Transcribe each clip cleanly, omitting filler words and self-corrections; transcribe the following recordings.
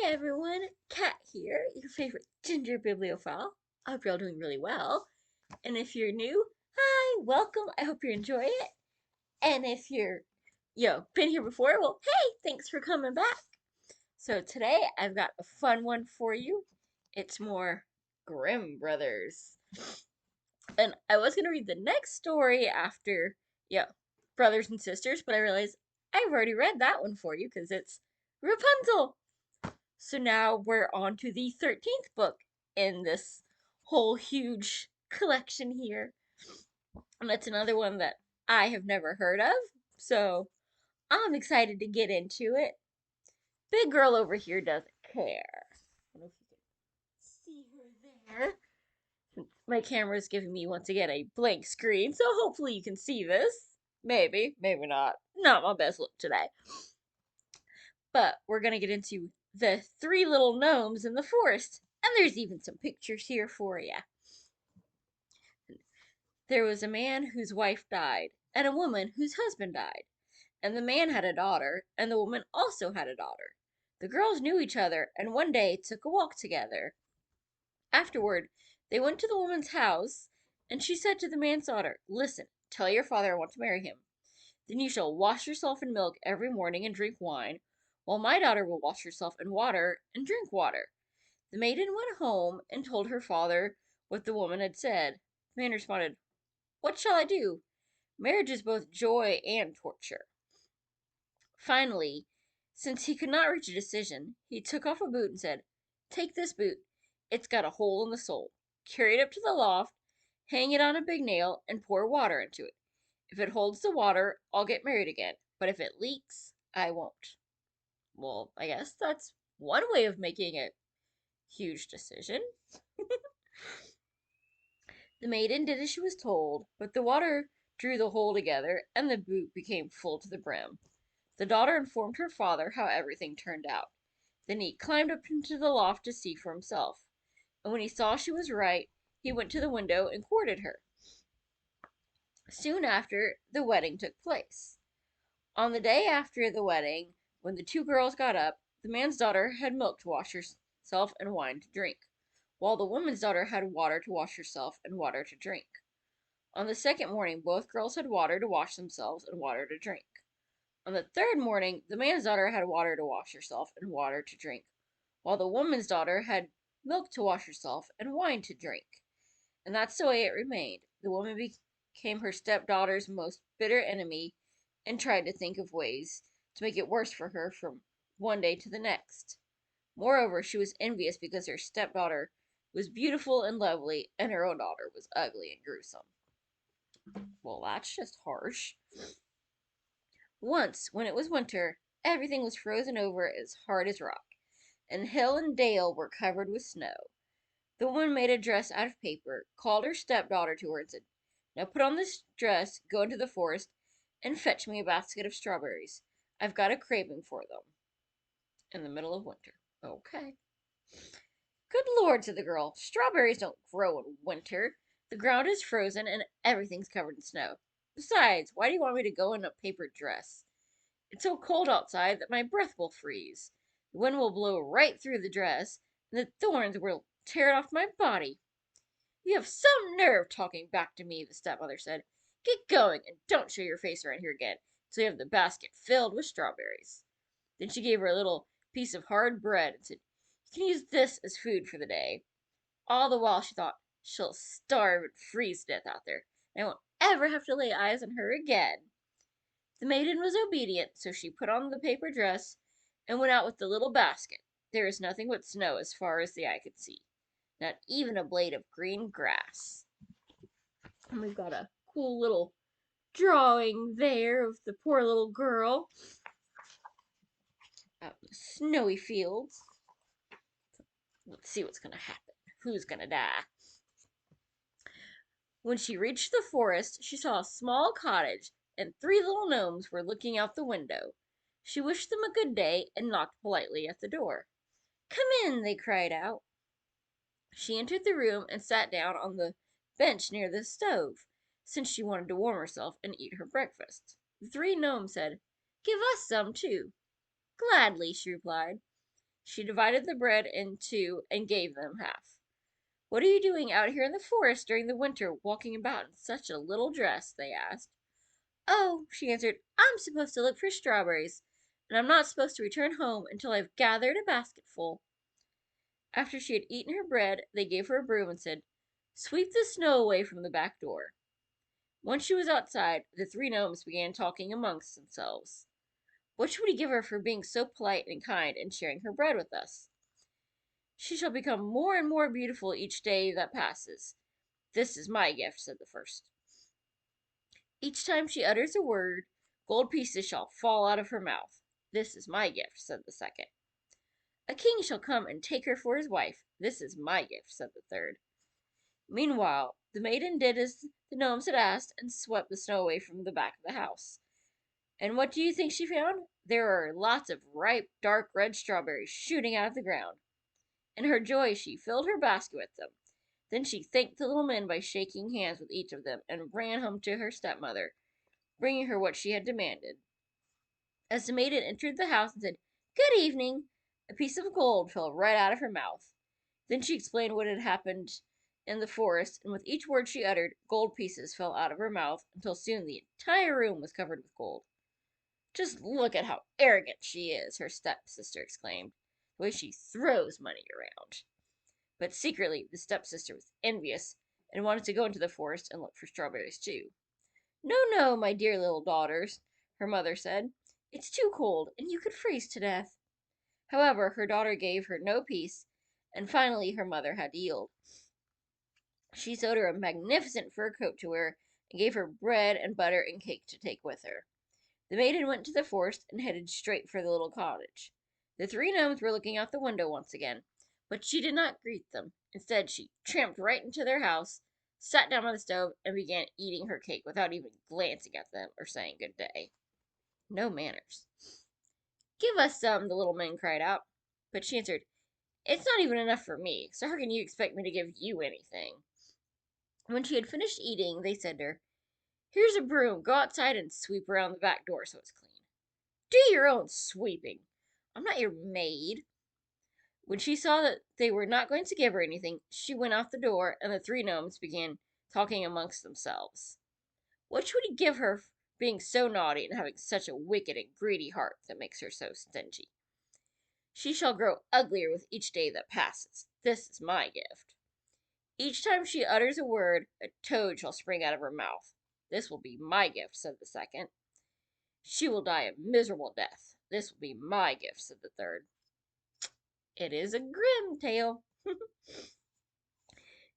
everyone, Kat here, your favorite ginger bibliophile. I hope you're all doing really well. And if you're new, hi, welcome. I hope you enjoy it. And if you're, been here before, well, hey, thanks for coming back. So today I've got a fun one for you. It's more Grimm Brothers. And I was gonna read the next story after, brothers and sisters, but I realized I've already read that one for you because it's Rapunzel. So now we're on to the 13th book in this whole huge collection here. And it's another one that I have never heard of. So I'm excited to get into it. Big girl over here doesn't care. I don't know if you can see her there. My camera is giving me once again a blank screen, so hopefully you can see this. Maybe, maybe not. Not my best look today. But we're gonna get into the three little gnomes in the forest. And there's even some pictures here for you. There was a man whose wife died, and a woman whose husband died. And the man had a daughter, and the woman also had a daughter. The girls knew each other, and one day took a walk together. Afterward, they went to the woman's house, and she said to the man's daughter, "Listen, tell your father I want to marry him. Then you shall wash yourself in milk every morning and drink wine, while my daughter will wash herself in water and drink water." The maiden went home and told her father what the woman had said. The man responded, "What shall I do? Marriage is both joy and torture." Finally, since he could not reach a decision, he took off a boot and said, "Take this boot. It's got a hole in the sole. Carry it up to the loft, hang it on a big nail, and pour water into it. If it holds the water, I'll get married again. But if it leaks, I won't." Well, I guess that's one way of making a huge decision. The maiden did as she was told, but the water drew the hole together, and the boot became full to the brim. The daughter informed her father how everything turned out. Then he climbed up into the loft to see for himself, and when he saw she was right, he went to the window and courted her. Soon after, the wedding took place. On the day after the wedding, when the two girls got up, the man's daughter had milk to wash herself and wine to drink, while the woman's daughter had water to wash herself and water to drink. On the second morning, both girls had water to wash themselves and water to drink. On the third morning, the man's daughter had water to wash herself and water to drink, while the woman's daughter had milk to wash herself and wine to drink. And that's the way it remained. The woman became her stepdaughter's most bitter enemy and tried to think of ways to make it worse for her from one day to the next. Moreover, she was envious because her stepdaughter was beautiful and lovely, and her own daughter was ugly and gruesome. Well, that's just harsh. Once, when it was winter, everything was frozen over as hard as rock, and hill and dale were covered with snow. The woman made a dress out of paper, called her stepdaughter to her, and said, "Now put on this dress, go into the forest, and fetch me a basket of strawberries. I've got a craving for them." In the middle of winter. Okay. "Good Lord," said the girl, "strawberries don't grow in winter. The ground is frozen and everything's covered in snow. Besides, why do you want me to go in a paper dress? It's so cold outside that my breath will freeze. The wind will blow right through the dress, and the thorns will tear it off my body." "You have some nerve talking back to me," the stepmother said. "Get going, and don't show your face around here again till you have the basket filled with strawberries." Then she gave her a little piece of hard bread and said, "You can use this as food for the day." All the while she thought, "She'll starve and freeze to death out there, and I won't ever have to lay eyes on her again." The maiden was obedient, so she put on the paper dress and went out with the little basket. There was nothing but snow as far as the eye could see, not even a blade of green grass. And we've got a cool little drawing there of the poor little girl out in the snowy fields. Let's see what's gonna happen. Who's gonna die? When she reached the forest, she saw a small cottage, and three little gnomes were looking out the window. She wished them a good day and knocked politely at the door. "Come in," they cried out. She entered the room and sat down on the bench near the stove, since she wanted to warm herself and eat her breakfast. The three gnomes said, "Give us some, too." "Gladly," she replied. She divided the bread in two and gave them half. "What are you doing out here in the forest during the winter, walking about in such a little dress?" they asked. "Oh," she answered, "I'm supposed to look for strawberries, and I'm not supposed to return home until I've gathered a basketful." After she had eaten her bread, they gave her a broom and said, "Sweep the snow away from the back door." Once she was outside, the three gnomes began talking amongst themselves. What should we give her for being so polite and kind and sharing her bread with us? "She shall become more and more beautiful each day that passes. This is my gift," said the first. "Each time she utters a word, gold pieces shall fall out of her mouth. This is my gift," said the second. "A king shall come and take her for his wife. This is my gift," said the third. Meanwhile, the maiden did as the gnomes had asked and swept the snow away from the back of the house. And what do you think she found? There are lots of ripe, dark red strawberries shooting out of the ground. In her joy, she filled her basket with them. Then she thanked the little men by shaking hands with each of them and ran home to her stepmother, bringing her what she had demanded. As the maiden entered the house and said, "Good evening," a piece of gold fell right out of her mouth. Then she explained what had happened in the forest, and with each word she uttered, gold pieces fell out of her mouth until soon the entire room was covered with gold. "Just look at how arrogant she is," her stepsister exclaimed. "The way she throws money around." But secretly, the stepsister was envious and wanted to go into the forest and look for strawberries too. "No, no, my dear little daughters," her mother said. "It's too cold, and you could freeze to death." However, her daughter gave her no peace, and finally her mother had to yield. She sewed her a magnificent fur coat to wear and gave her bread and butter and cake to take with her. The maiden went to the forest and headed straight for the little cottage. The three gnomes were looking out the window once again, but she did not greet them. Instead, she tramped right into their house, sat down by the stove, and began eating her cake without even glancing at them or saying good day. No manners. "Give us some," the little men cried out. But she answered, "It's not even enough for me, so how can you expect me to give you anything?" When she had finished eating, they said to her, "Here's a broom. Go outside and sweep around the back door so it's clean." "Do your own sweeping. I'm not your maid." When she saw that they were not going to give her anything, she went out the door, and the three gnomes began talking amongst themselves. What should we give her for being so naughty and having such a wicked and greedy heart that makes her so stingy? "She shall grow uglier with each day that passes. This is my gift." "Each time she utters a word, a toad shall spring out of her mouth. This will be my gift," said the second. "She will die a miserable death. This will be my gift," said the third. It is a grim tale.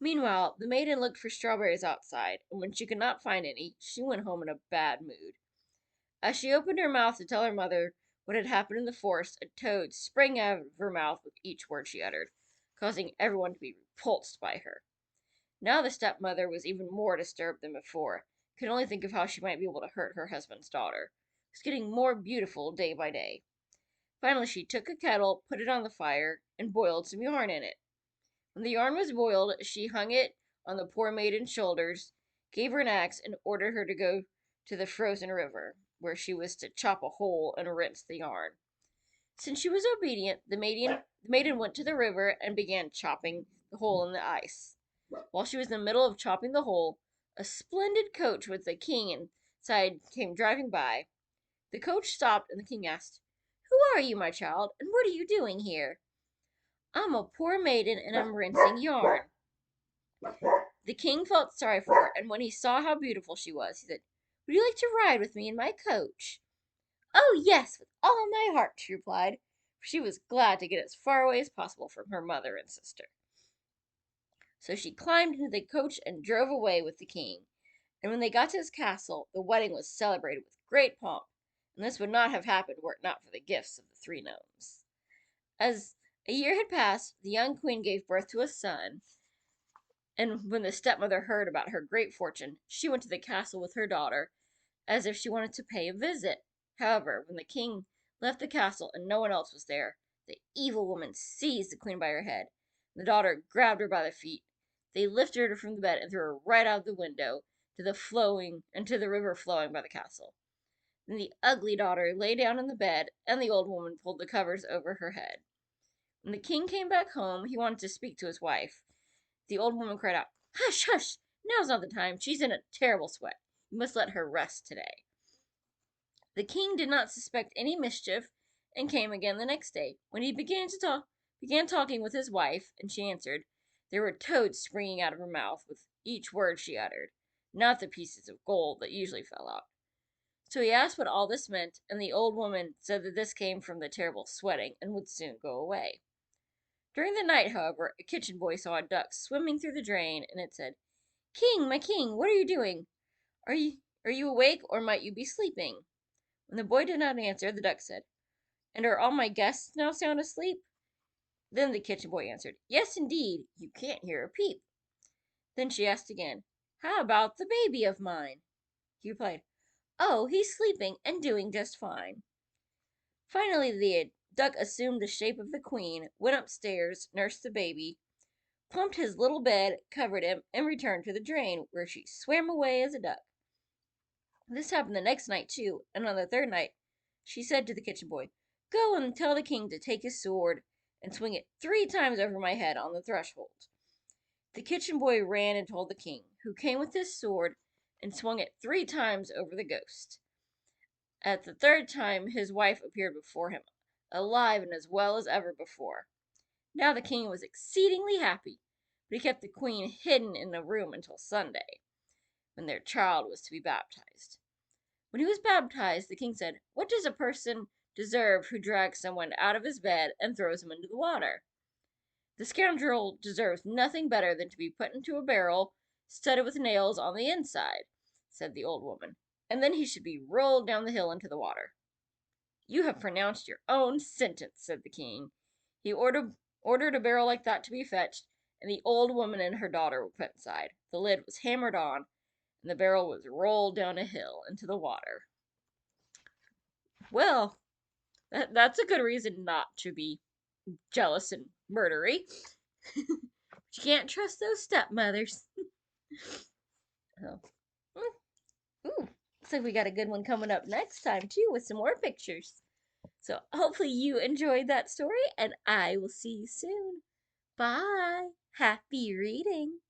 Meanwhile, the maiden looked for strawberries outside, and when she could not find any, she went home in a bad mood. As she opened her mouth to tell her mother what had happened in the forest, a toad sprang out of her mouth with each word she uttered, causing everyone to be repulsed by her. Now the stepmother was even more disturbed than before, could only think of how she might be able to hurt her husband's daughter, who was getting more beautiful day by day. Finally, she took a kettle, put it on the fire, and boiled some yarn in it. When the yarn was boiled, she hung it on the poor maiden's shoulders, gave her an axe, and ordered her to go to the frozen river, where she was to chop a hole and rinse the yarn. Since she was obedient, the maiden went to the river and began chopping the hole in the ice. While she was in the middle of chopping the hole, a splendid coach with the king inside came driving by. The coach stopped, and the king asked, "Who are you, my child, and what are you doing here?" "I'm a poor maiden, and I'm rinsing yarn." The king felt sorry for her, and when he saw how beautiful she was, he said, "Would you like to ride with me in my coach?" "Oh, yes, with all my heart," she replied, for she was glad to get as far away as possible from her mother and sister. So she climbed into the coach and drove away with the king. And when they got to his castle, the wedding was celebrated with great pomp, and this would not have happened were it not for the gifts of the three gnomes. As a year had passed, the young queen gave birth to a son, and when the stepmother heard about her great fortune, she went to the castle with her daughter, as if she wanted to pay a visit. However, when the king left the castle and no one else was there, the evil woman seized the queen by her head. The daughter grabbed her by the feet. They lifted her from the bed and threw her right out of the window to the river flowing by the castle. Then the ugly daughter lay down in the bed, and the old woman pulled the covers over her head. When the king came back home, he wanted to speak to his wife. The old woman cried out, "Hush, hush! Now's not the time. She's in a terrible sweat. You must let her rest today." The king did not suspect any mischief, and came again the next day. When he began talking with his wife, and she answered, there were toads springing out of her mouth with each word she uttered, not the pieces of gold that usually fell out. So he asked what all this meant, and the old woman said that this came from the terrible sweating and would soon go away. During the night, however, a kitchen boy saw a duck swimming through the drain, and it said, "King, my king, what are you doing? Are you awake, or might you be sleeping?" When the boy did not answer, the duck said, "And are all my guests now sound asleep?" Then the kitchen boy answered, "Yes, indeed. You can't hear a peep." Then she asked again, "How about the baby of mine?" He replied, "Oh, he's sleeping and doing just fine." Finally, the duck assumed the shape of the queen, went upstairs, nursed the baby, plumped his little bed, covered him, and returned to the drain, where she swam away as a duck. This happened the next night, too, and on the third night she said to the kitchen boy, "Go and tell the king to take his sword and swing it 3 times over my head on the threshold." The kitchen boy ran and told the king, who came with his sword and swung it 3 times over the ghost. At the third time his wife appeared before him, alive and as well as ever before. Now the king was exceedingly happy, but he kept the queen hidden in a room until Sunday, when their child was to be baptized. When he was baptized, the king said, "What does a person deserve who drags someone out of his bed and throws him into the water?" "The scoundrel deserves nothing better than to be put into a barrel studded with nails on the inside," said the old woman, "and then he should be rolled down the hill into the water." "You have pronounced your own sentence," said the king. He ordered a barrel like that to be fetched, and the old woman and her daughter were put inside. The lid was hammered on, and the barrel was rolled down a hill into the water. Well, that's a good reason not to be jealous and murdery. But you can't trust those stepmothers. Oh. Ooh, looks like we got a good one coming up next time, too, with some more pictures. So hopefully you enjoyed that story, and I will see you soon. Bye. Happy reading.